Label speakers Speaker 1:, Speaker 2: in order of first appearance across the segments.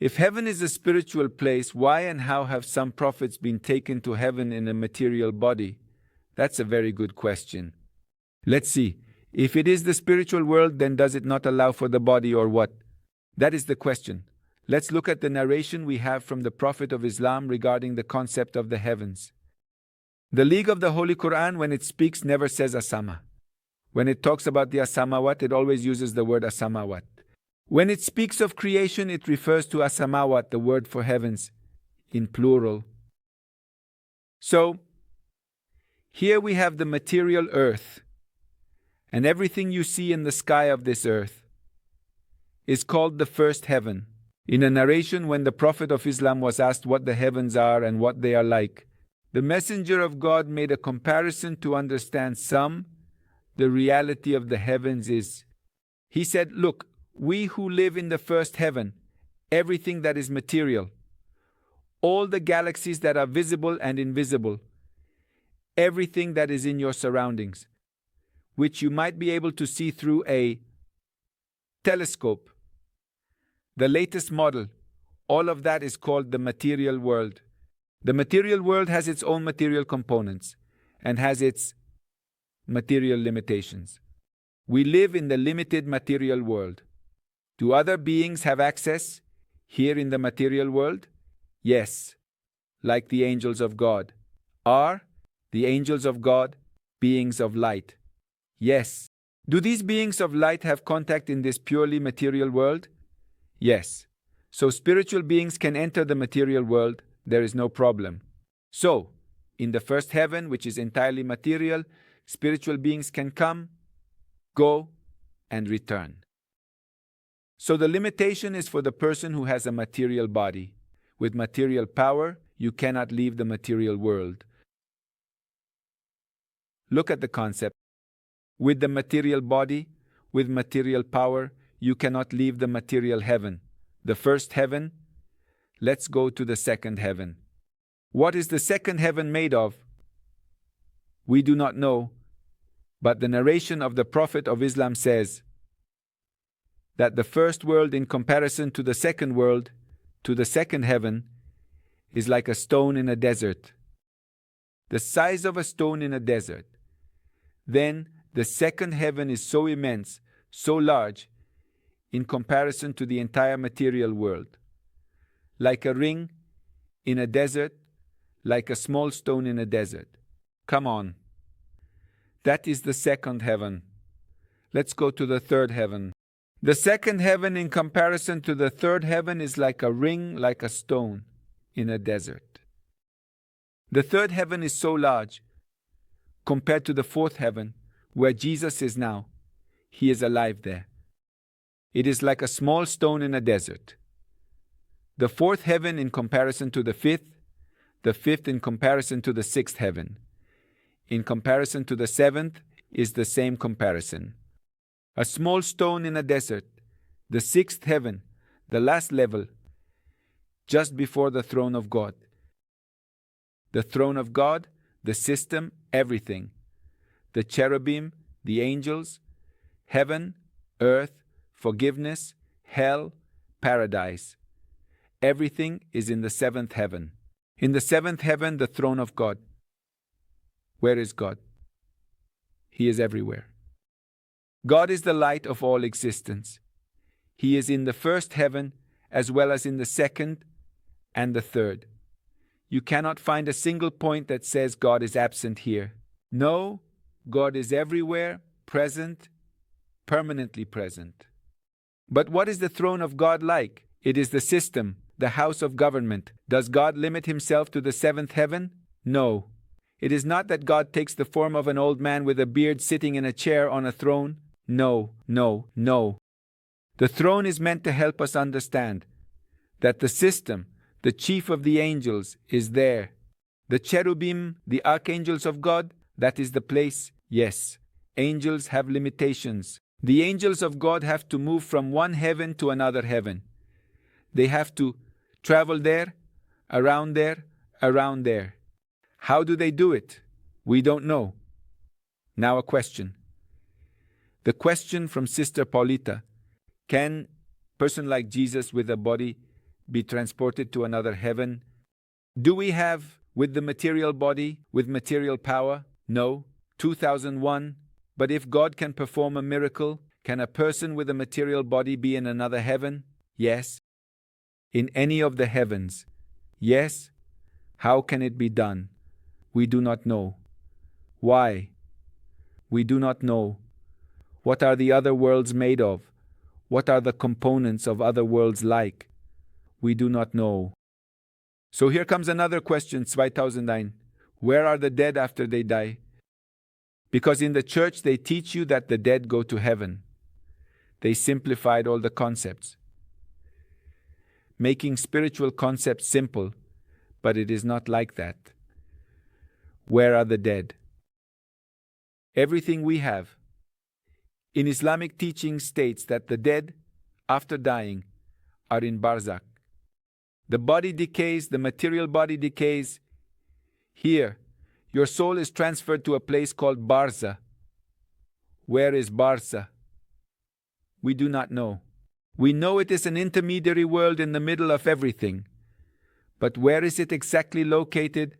Speaker 1: If heaven is a spiritual place, why and how have some prophets been taken to heaven in a material body? That's a very good question. Let's see. If it is the spiritual world, then does it not allow for the body or what? That is the question. Let's look at the narration we have from the Prophet of Islam regarding the concept of the heavens. The League of the Holy Quran, when it speaks, never says asama. When it talks about the asamawat, it always uses the word asamawat. When it speaks of creation, it refers to asamawat, the word for heavens, in plural. So, here we have the material earth, and everything you see in the sky of this earth is called the first heaven. In a narration, when the Prophet of Islam was asked what the heavens are and what they are like, the Messenger of God made a comparison to understand the reality of the heavens is. He said, look, we who live in the first heaven, everything that is material, all the galaxies that are visible and invisible, everything that is in your surroundings, which you might be able to see through a telescope, the latest model, all of that is called the material world. The material world has its own material components and has its material limitations. We live in the limited material world. Do other beings have access here in the material world? Yes, like the angels of God. Are the angels of God beings of light? Yes. Do these beings of light have contact in this purely material world? Yes. So spiritual beings can enter the material world, there is no problem. So, in the first heaven, which is entirely material, spiritual beings can come, go, and return. So the limitation is for the person who has a material body. With material power, you cannot leave the material world. Look at the concept. With the material body, with material power, you cannot leave the material heaven. The first heaven. Let's go to the second heaven. What is the second heaven made of? We do not know, but the narration of the Prophet of Islam says that the first world in comparison to the second world, to the second heaven, is like a stone in a desert. The size of a stone in a desert. Then the second heaven is so immense, so large, in comparison to the entire material world. Like a ring in a desert, like a small stone in a desert. Come on. That is the second heaven. Let's go to the third heaven. The second heaven in comparison to the third heaven is like a ring, like a stone in a desert. The third heaven is so large compared to the fourth heaven, where Jesus is now. He is alive there. It is like a small stone in a desert. The fourth heaven in comparison to the fifth in comparison to the sixth heaven. In comparison to the seventh is the same comparison. A small stone in a desert, the sixth heaven, the last level, just before the throne of God. The throne of God, the system, everything. The cherubim, the angels, heaven, earth, forgiveness, hell, paradise. Everything is in the seventh heaven. In the seventh heaven, the throne of God. Where is God? He is everywhere. God is the light of all existence. He is in the first heaven as well as in the second and the third. You cannot find a single point that says God is absent here. No, God is everywhere, present, permanently present. But what is the throne of God like? It is the system, the house of government. Does God limit himself to the seventh heaven? No. It is not that God takes the form of an old man with a beard sitting in a chair on a throne. No, no, no. The throne is meant to help us understand that the system, the chief of the angels, is there. The cherubim, the archangels of God, that is the place. Yes, angels have limitations. The angels of God have to move from one heaven to another heaven. They have to travel there, around there, around there. How do they do it? We don't know. Now a question. The question from Sister Paulita. Can a person like Jesus with a body be transported to another heaven? Do we have, with the material body, with material power? No. 2001. But if God can perform a miracle, can a person with a material body be in another heaven? Yes. In any of the heavens? Yes. How can it be done? We do not know. Why? We do not know. What are the other worlds made of? What are the components of other worlds like? We do not know. So here comes another question, 2009. Where are the dead after they die? Because in the church they teach you that the dead go to heaven. They simplified all the concepts, making spiritual concepts simple, but it is not like that. Where are the dead? Everything we have in Islamic teaching states that the dead, after dying, are in barzakh. The body decays, the material body decays. Here, your soul is transferred to a place called Barza. Where is Barza? We do not know. We know it is an intermediary world in the middle of everything. But where is it exactly located?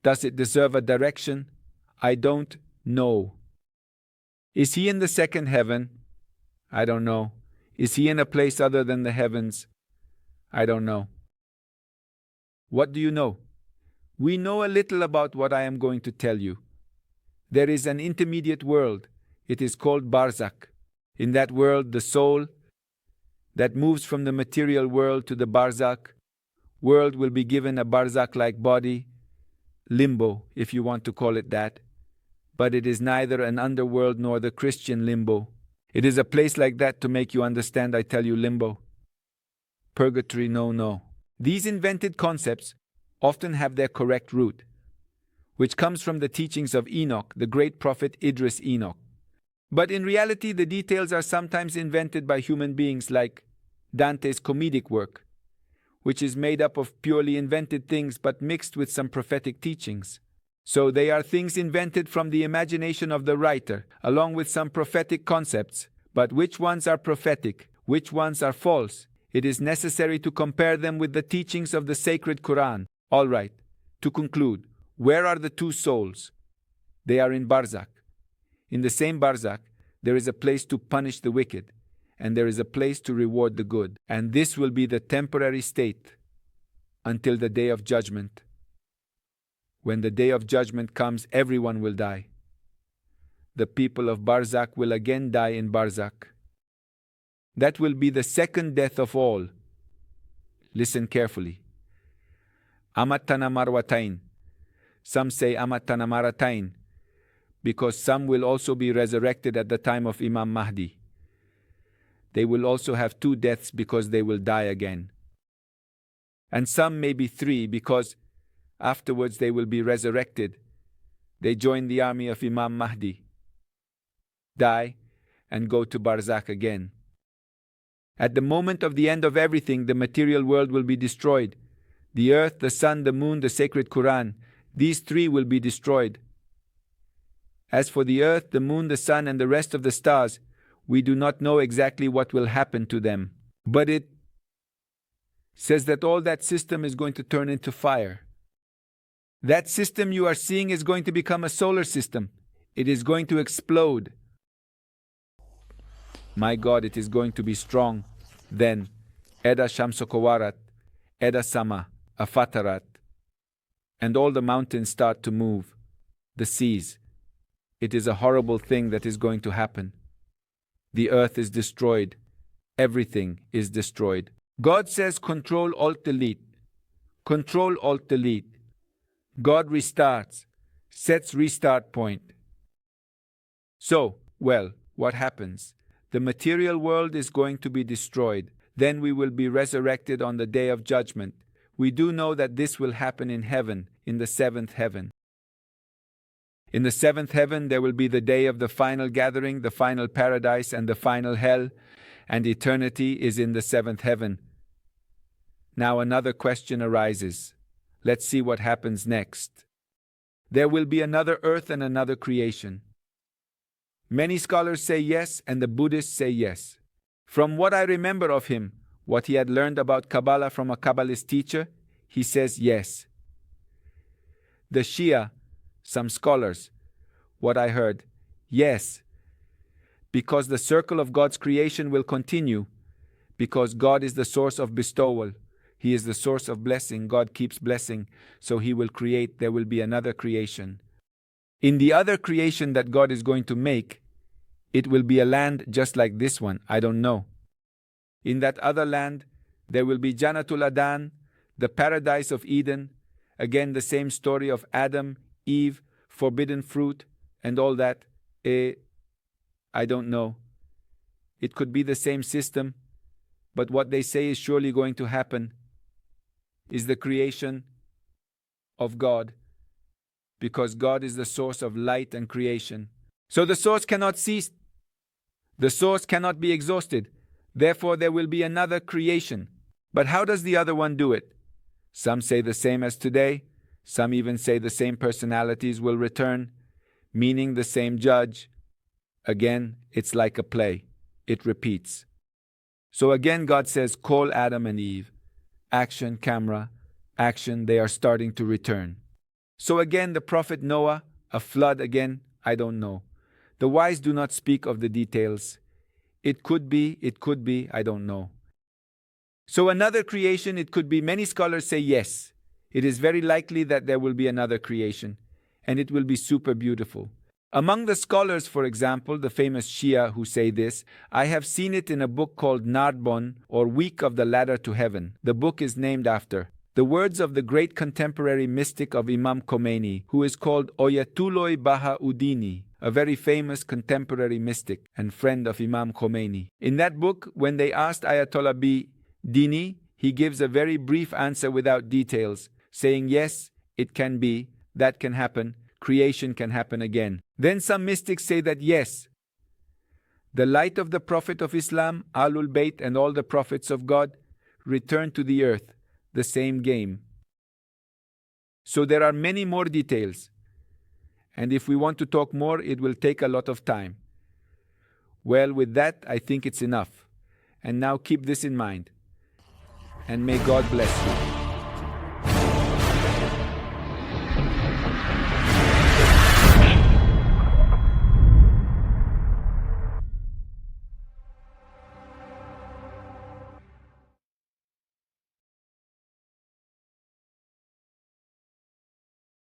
Speaker 1: Does it deserve a direction? I don't know. Is he in the second heaven? I don't know. Is he in a place other than the heavens? I don't know. What do you know? We know a little about what I am going to tell you. There is an intermediate world. It is called Barzakh. In that world, the soul that moves from the material world to the Barzakh world will be given a Barzakh-like body, limbo, if you want to call it that. But it is neither an underworld nor the Christian limbo. It is a place like that to make you understand I tell you limbo. Purgatory, no. These invented concepts often have their correct root, which comes from the teachings of Enoch, the great prophet Idris Enoch. But in reality, the details are sometimes invented by human beings, like Dante's comedic work, which is made up of purely invented things but mixed with some prophetic teachings. So they are things invented from the imagination of the writer, along with some prophetic concepts. But which ones are prophetic? Which ones are false? It is necessary to compare them with the teachings of the sacred Quran. All right, to conclude, where are the two souls? They are in Barzakh. In the same Barzakh, there is a place to punish the wicked, and there is a place to reward the good. And this will be the temporary state until the day of judgment. When the day of judgment comes, everyone will die. The people of Barzakh will again die in Barzakh. That will be the second death of all. Listen carefully. Amatana marwatain. Some say amatana maratain, because some will also be resurrected at the time of Imam Mahdi. They will also have two deaths because they will die again. And some may be three because afterwards they will be resurrected. They join the army of Imam Mahdi, die, and go to Barzakh again. At the moment of the end of everything, the material world will be destroyed. The earth, the sun, the moon, the sacred Quran, these three will be destroyed. As for the earth, the moon, the sun, and the rest of the stars, we do not know exactly what will happen to them. But it says that all that system is going to turn into fire. That system you are seeing is going to become a solar system. It is going to explode. My God, it is going to be strong. Then, Eda Shamsokowarat, Eda Sama, Afatarat, and all the mountains start to move. The seas. It is a horrible thing that is going to happen. The earth is destroyed. Everything is destroyed. God says Control Alt Delete. Control Alt Delete. God restarts, sets restart point. So, well, what happens? The material world is going to be destroyed. Then we will be resurrected on the day of judgment. We do know that this will happen in heaven, in the seventh heaven. In the seventh heaven, there will be the day of the final gathering, the final paradise, and the final hell, and eternity is in the seventh heaven. Now another question arises. Let's see what happens next. There will be another earth and another creation. Many scholars say yes, and the Buddhists say yes. From what I remember of him, what he had learned about Kabbalah from a Kabbalist teacher? He says yes. The Shia, some scholars, what I heard, yes, because the circle of God's creation will continue, because God is the source of bestowal. He is the source of blessing. God keeps blessing, so He will create. There will be another creation. In the other creation that God is going to make, it will be a land just like this one. I don't know. In that other land, there will be Jannatul Adan, the paradise of Eden. Again, the same story of Adam, Eve, forbidden fruit, and all that. I don't know. It could be the same system, but what they say is surely going to happen is the creation of God, because God is the source of light and creation. So the source cannot cease. The source cannot be exhausted. Therefore, there will be another creation. But how does the other one do it? Some say the same as today. Some even say the same personalities will return, meaning the same judge. Again, it's like a play. It repeats. So again, God says, call Adam and Eve. Action, camera, action, they are starting to return. So again, the prophet Noah, a flood again, I don't know. The wise do not speak of the details. It could be, I don't know. So another creation, it could be, many scholars say yes. It is very likely that there will be another creation, and it will be super beautiful. Among the scholars, for example, the famous Shia who say this, I have seen it in a book called Nardbon, or Week of the Ladder to Heaven. The book is named after the words of the great contemporary mystic of Imam Khomeini, who is called Ayatollah Bahauddin, a very famous contemporary mystic and friend of Imam Khomeini. In that book, when they asked Ayatollah Dini, he gives a very brief answer without details, saying yes, it can be, that can happen, creation can happen again. Then some mystics say that yes, the light of the Prophet of Islam, Ahlul Bayt, and all the prophets of God return to the earth, the same game. So there are many more details, and if we want to talk more, it will take a lot of time. Well, with that, I think it's enough. And now keep this in mind, and may God bless you.